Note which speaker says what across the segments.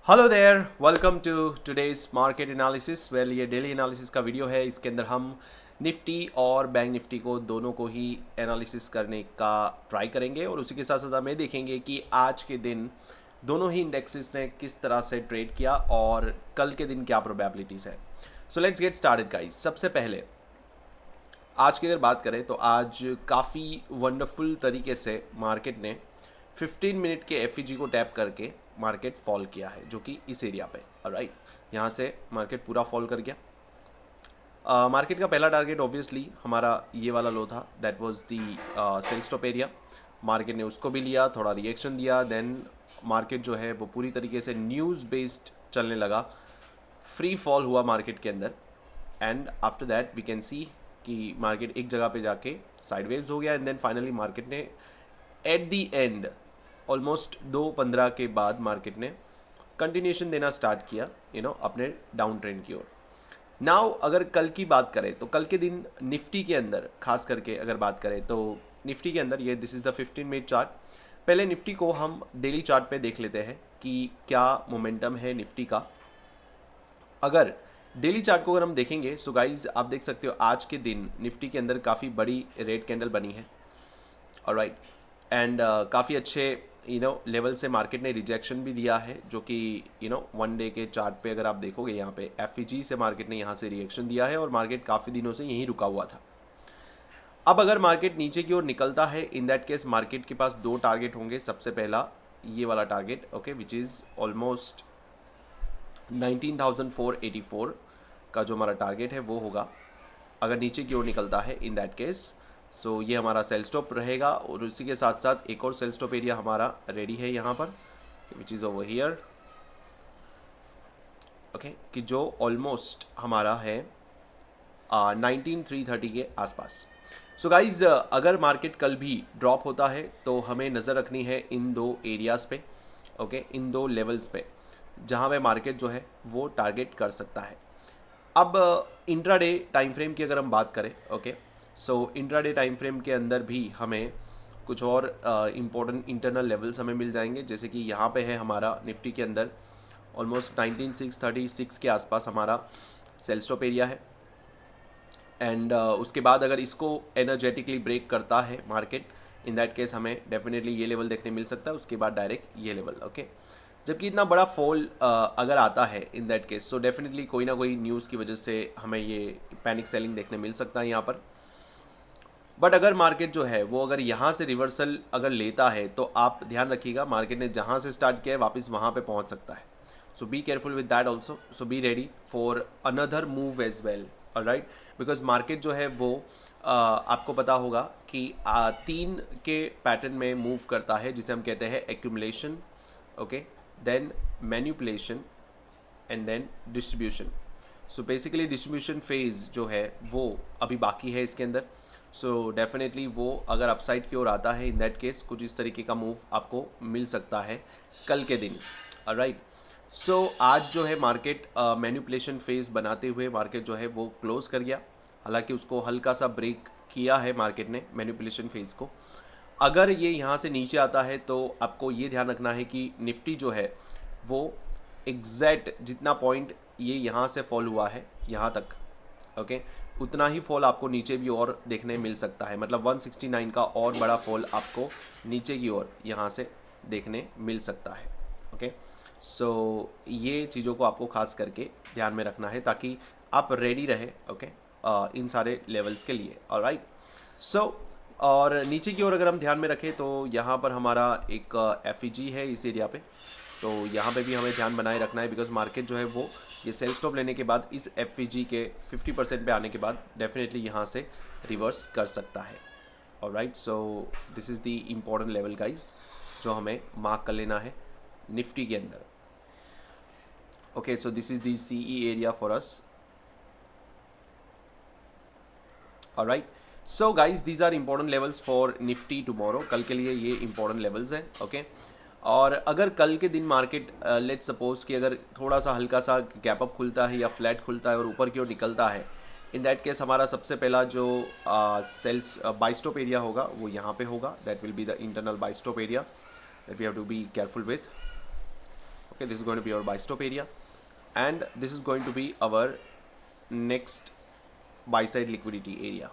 Speaker 1: Hello there, welcome to today's market analysis. Well, ये daily analysis का video है। इसके अंदर हम निफ्टी और बैंक निफ्टी को दोनों को ही एनालिसिस करने का ट्राई करेंगे और उसी के साथ साथ हमें देखेंगे कि आज के दिन दोनों ही इंडेक्सेस ने किस तरह से ट्रेड किया और कल के दिन क्या प्रोबेबिलिटीज़ है। So let's get started guys. सबसे पहले आज की अगर बात करें तो आज काफ़ी वंडरफुल तरीके से मार्केट ने 15 मिनट के एफ को टैप करके मार्केट फॉल किया है, जो कि इस एरिया पे। राइट, यहाँ से मार्केट पूरा फॉल कर गया। मार्केट का पहला टारगेट ऑब्वियसली हमारा ये वाला लो था, that was the sell stop area. Market ने उसको भी लिया, थोड़ा रिएक्शन दिया, देन मार्केट जो है वो पूरी तरीके से न्यूज़ बेस्ड चलने लगा। फ्री फॉल हुआ मार्केट के अंदर and after that we can see कि मार्केट एक जगह पे जाके साइडवेज हो गया एंड देन फाइनली मार्केट ने एट दी एंड ऑलमोस्ट 2:15 के बाद मार्केट ने कंटिन्यूशन देना स्टार्ट किया अपने डाउन ट्रेंड की ओर। नाउ अगर कल की बात करें तो कल के दिन निफ्टी के अंदर खास करके अगर बात करें तो निफ्टी के अंदर ये this is the 15 minute chart. पहले निफ्टी को हम डेली चार्ट पे देख लेते हैं कि क्या मोमेंटम है निफ्टी का। अगर डेली चार्ट को अगर हम देखेंगे सो गाइज आप देख सकते हो आज के दिन निफ्टी के अंदर काफ़ी बड़ी रेड कैंडल बनी है। ऑलराइट, एंड काफ़ी अच्छे लेवल से मार्केट ने रिजेक्शन भी दिया है, जो कि वन डे के चार्ट पे अगर आप देखोगे यहाँ पे एफ से मार्केट ने यहाँ से रिएक्शन दिया है और मार्केट काफ़ी दिनों से यहीं रुका हुआ था। अब अगर मार्केट नीचे की ओर निकलता है, इन दैट केस मार्केट के पास दो टारगेट होंगे। सबसे पहला ये वाला target, okay, which is almost 19,484 का जो हमारा टारगेट है वो होगा अगर नीचे की ओर निकलता है इन दैट केस। सो ये हमारा सेल स्टॉप रहेगा और उसी के साथ साथ एक और सेल स्टॉप एरिया हमारा रेडी है यहाँ पर, which is over here, okay, कि जो ऑलमोस्ट हमारा है 19,330 के आसपास। सो गाइज अगर मार्केट कल भी ड्रॉप होता है तो हमें नज़र रखनी है इन दो एरियाज़ पे, ओके, इन दो लेवल्स पे जहाँ पे मार्केट जो है वो टारगेट कर सकता है। अब इंट्राडे टाइम फ्रेम की अगर हम बात करें, ओके, सो इंट्राडे टाइम फ्रेम के अंदर भी हमें कुछ और इम्पोर्टेंट इंटरनल लेवल्स हमें मिल जाएंगे, जैसे कि यहाँ पे है हमारा निफ्टी के अंदर ऑलमोस्ट 19,636 के आसपास हमारा सेल स्टॉप एरिया है। एंड उसके बाद अगर इसको एनर्जेटिकली ब्रेक करता है मार्केट, इन दैट केस हमें डेफिनेटली ये लेवल देखने मिल सकता है, उसके बाद डायरेक्ट ये लेवल, ओके। जबकि इतना बड़ा फॉल अगर आता है in that case, so definitely कोई ना कोई न्यूज़ की वजह से हमें ये पैनिक सेलिंग देखने मिल सकता है यहाँ पर। बट अगर मार्केट जो है वो अगर यहाँ से रिवर्सल अगर लेता है तो आप ध्यान रखिएगा, मार्केट ने जहाँ से स्टार्ट किया है वापस वहाँ पे पहुँच सकता है। So be careful with that also, so be ready for another move as well, alright, because market जो है वो आपको पता होगा कि 3 के पैटर्न में मूव करता है, जिसे हम कहते हैं accumulation, okay, then manipulation and then distribution. So basically distribution phase जो है वो अभी बाकी है इसके अंदर। सो डेफिनेटली वो अगर अपसाइड की ओर आता है, इन दैट केस कुछ इस तरीके का मूव आपको मिल सकता है कल के दिन, राइट। सो आज जो है मार्केट मैनिपुलेशन फेज बनाते हुए मार्केट जो है वो क्लोज कर गया। हालांकि उसको हल्का सा ब्रेक किया है मार्केट ने मैनिपुलेशन फेज को। अगर ये यहाँ से नीचे आता है तो आपको ये ध्यान रखना है कि निफ्टी जो है वो एग्जैक्ट जितना पॉइंट ये यहाँ से फॉल हुआ है यहाँ तक, ओके, उतना ही फॉल आपको नीचे भी और देखने मिल सकता है। मतलब 169 का और बड़ा फॉल आपको नीचे की ओर यहाँ से देखने मिल सकता है, ओके। सो ये चीज़ों को आपको खास करके ध्यान में रखना है ताकि आप रेडी रहे, ओके, इन सारे लेवल्स के लिए, ऑलराइट। सो और नीचे की ओर अगर हम ध्यान में रखें तो यहाँ पर हमारा एक एफ है इस एरिया पे, तो यहाँ पे भी हमें ध्यान बनाए रखना है बिकॉज मार्केट जो है वो ये सेल स्टॉप लेने के बाद इस एफ के 50% पे आने के बाद डेफिनेटली यहाँ से रिवर्स कर सकता है, alright. So this is the important level guys जो हमें मार्क कर लेना है निफ्टी के अंदर, okay. So this is the CE area for us, alright. So guys these are important levels for Nifty tomorrow, कल के लिए ये इंपॉर्टेंट लेवल्स हैं, ओके। और अगर कल के दिन मार्केट लेट्स सपोज कि अगर थोड़ा सा हल्का सा गैप अप खुलता है या फ्लैट खुलता है और ऊपर की ओर निकलता है, इन दैट केस हमारा सबसे पहला जो सेल्स बाई स्टॉप एरिया होगा वो यहाँ पे होगा, that will be the internal buy stop area that we have to be careful with, Okay, this is going to be our buy stop area, and this is going to be our next buy side liquidity area.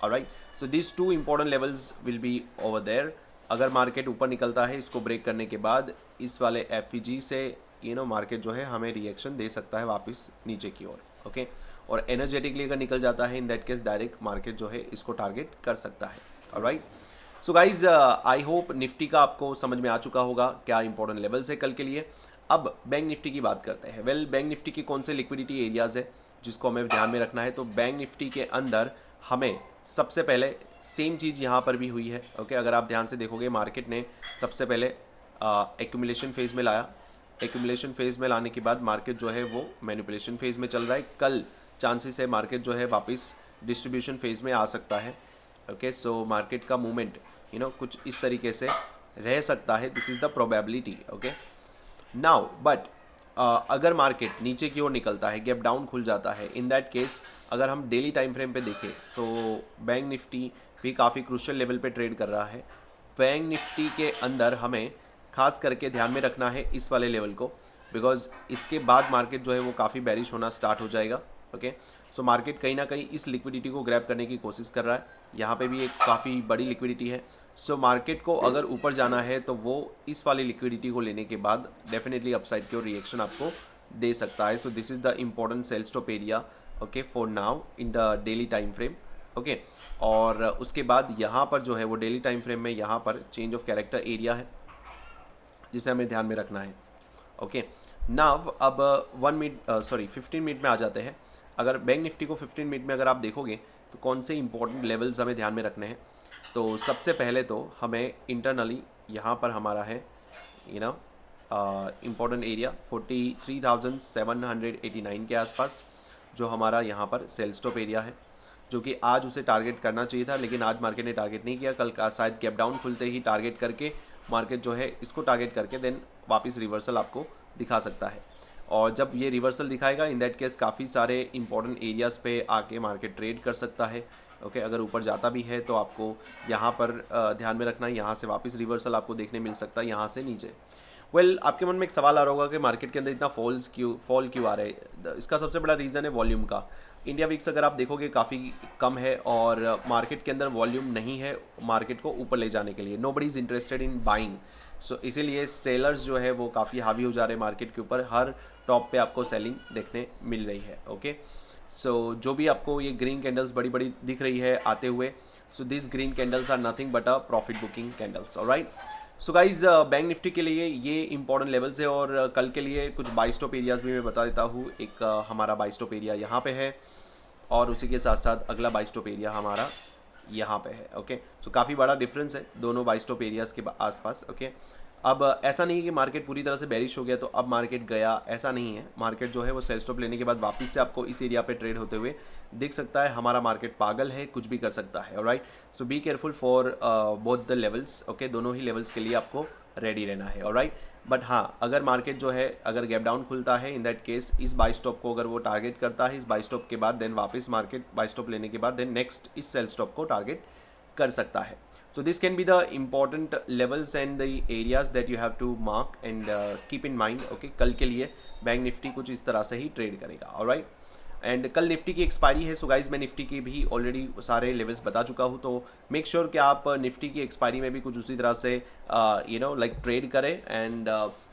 Speaker 1: Alright, so these two important levels will be over there. अगर market ऊपर निकलता है इसको break करने के बाद इस वाले एफईजी से मार्केट जो है हमें रिएक्शन दे सकता है वापस नीचे की ओर. ओके, और एनर्जेटिकली अगर निकल जाता है in that case direct market जो है इसको टारगेट कर सकता है. Alright, so guys I hope Nifty का आपको समझ में आ चुका होगा क्या इंपॉर्टेंट लेवल्स है कल के लिए. अब बैंक निफ्टी की बात करते हैं. वेल, बैंक निफ्टी के कौन से लिक्विडिटी एरियाज है जिसको हमें ध्यान में रखना है. तो बैंक निफ्टी के अंदर हमें सबसे पहले सेम चीज़ यहाँ पर भी हुई है. ओके, अगर आप ध्यान से देखोगे मार्केट ने सबसे पहले एक्यूमुलेशन फेज़ में लाया. एक्यूमुलेशन फेज़ में लाने के बाद मार्केट जो है वो मैनिपुलेशन फेज़ में चल रहा है. कल चांसेस है मार्केट जो है वापस डिस्ट्रीब्यूशन फेज़ में आ सकता है. ओके, सो मार्केट का मूवमेंट कुछ इस तरीके से रह सकता है. This is the probability. Okay, now but अगर मार्केट नीचे की ओर निकलता है, गैप डाउन खुल जाता है, इन दैट केस अगर हम डेली टाइम फ्रेम पे देखें तो बैंक निफ्टी भी काफ़ी क्रूशियल लेवल पे ट्रेड कर रहा है. बैंक निफ्टी के अंदर हमें खास करके ध्यान में रखना है इस वाले लेवल को, बिकॉज इसके बाद मार्केट जो है वो काफ़ी बेरिश होना स्टार्ट हो जाएगा. ओके, सो मार्केट कहीं ना कहीं इस लिक्विडिटी को ग्रैब करने की कोशिश कर रहा है. यहाँ पे भी एक काफ़ी बड़ी लिक्विडिटी है. सो मार्केट को अगर ऊपर जाना है तो वो इस वाली लिक्विडिटी को लेने के बाद डेफिनेटली अपसाइड की ओर रिएक्शन आपको दे सकता है. So this is the important sell stop area okay for now in the daily time frame. Okay, और उसके बाद यहाँ पर जो है वो डेली टाइम फ्रेम में यहाँ पर चेंज ऑफ कैरेक्टर एरिया है जिसे हमें ध्यान में रखना है. ओके, नाव अब 15 मिनट में आ जाते हैं. अगर बैंक निफ्टी को 15 मिनट में अगर आप देखोगे तो कौन से इंपॉर्टेंट लेवल्स हमें ध्यान में रखने हैं. तो सबसे पहले तो हमें इंटरनली यहाँ पर हमारा है इम्पॉर्टेंट एरिया 43,789 के आसपास जो हमारा यहाँ पर सेल स्टॉप एरिया है, जो कि आज उसे टारगेट करना चाहिए था लेकिन आज मार्केट ने टारगेट नहीं किया. कल का शायद गैप डाउन खुलते ही टारगेट करके मार्केट जो है इसको टारगेट करके देन वापस रिवर्सल आपको दिखा सकता है. और जब ये रिवर्सल दिखाएगा इन दैट केस काफ़ी सारे इंपॉर्टेंट एरियाज़ पे आके मार्केट ट्रेड कर सकता है. ओके, अगर ऊपर जाता भी है तो आपको यहाँ पर ध्यान में रखना है, यहाँ से वापस रिवर्सल आपको देखने मिल सकता है यहाँ से नीचे. वेल, आपके मन में एक सवाल आ रहा होगा कि मार्केट के अंदर इतना फॉल क्यों आ रहा है. इसका सबसे बड़ा रीज़न है वॉल्यूम का. इंडिया वीक्स अगर आप देखोगे काफ़ी कम है और मार्केट के अंदर वॉल्यूम नहीं है मार्केट को ऊपर ले जाने के लिए. Nobody is interested in buying. So इसीलिए सेलर्स जो है वो काफ़ी हावी हो जा रहे हैं मार्केट के ऊपर. हर टॉप पे आपको सेलिंग देखने मिल रही है. ओके, सो जो भी आपको ये ग्रीन कैंडल्स बड़ी बड़ी दिख रही है आते हुए, so this green candles are nothing but a profit booking candles. Alright, so guys bank Nifty के लिए ये इंपॉर्टेंट लेवल्स है और कल के लिए कुछ बाई स्टॉप एरियाज़ भी मैं बता देता हूँ. एक हमारा बाई स्टॉप एरिया यहाँ पे है और उसी के साथ साथ अगला बाई स्टॉप एरिया हमारा यहाँ पे है. ओके, सो काफ़ी बड़ा डिफरेंस है दोनों बाई स्टॉप एरियाज़ के आसपास. ओके, अब ऐसा नहीं है कि मार्केट पूरी तरह से बेरिश हो गया तो अब मार्केट गया, ऐसा नहीं है. मार्केट जो है वो सेल स्टॉप लेने के बाद वापस से आपको इस एरिया पे ट्रेड होते हुए दिख सकता है. हमारा मार्केट पागल है, कुछ भी कर सकता है. Alright, so be careful for both the levels. Okay, दोनों ही लेवल्स के लिए आपको रेडी रहना है. ऑलराइट, बट हाँ, अगर मार्केट जो है अगर गैप डाउन खुलता है इन दैट केस इस बाई स्टॉप को अगर वो टारगेट करता है, इस बाई स्टॉप के बाद देन वापस मार्केट बाई स्टॉप लेने के बाद देन नेक्स्ट इस सेल स्टॉप को टारगेट कर सकता है. So this can be the important levels and the areas that you have to mark and keep in mind. Okay, कल के लिए बैंक निफ्टी कुछ इस तरह से ही ट्रेड करेगा. ऑलराइट, एंड कल निफ्टी की एक्सपायरी है. सो गाइज मैं निफ्टी की भी ऑलरेडी सारे लेवल्स बता चुका हूँ, तो मेक श्योर कि आप निफ्टी की एक्सपायरी में भी कुछ उसी तरह से लाइक ट्रेड करें एंड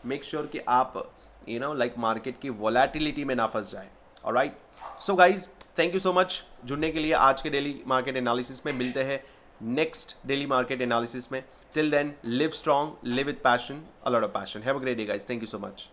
Speaker 1: मेक श्योर कि आप लाइक मार्केट की वोलेटिलिटी में ना फंस जाए. Alright, so guys thank you so much जुड़ने के लिए. आज के डेली मार्केट एनालिसिस में मिलते हैं नेक्स्ट डेली मार्केट एनालिसिस में. Till then, live strong, live with passion, a lot of passion. Have a great day guys. Thank you so much.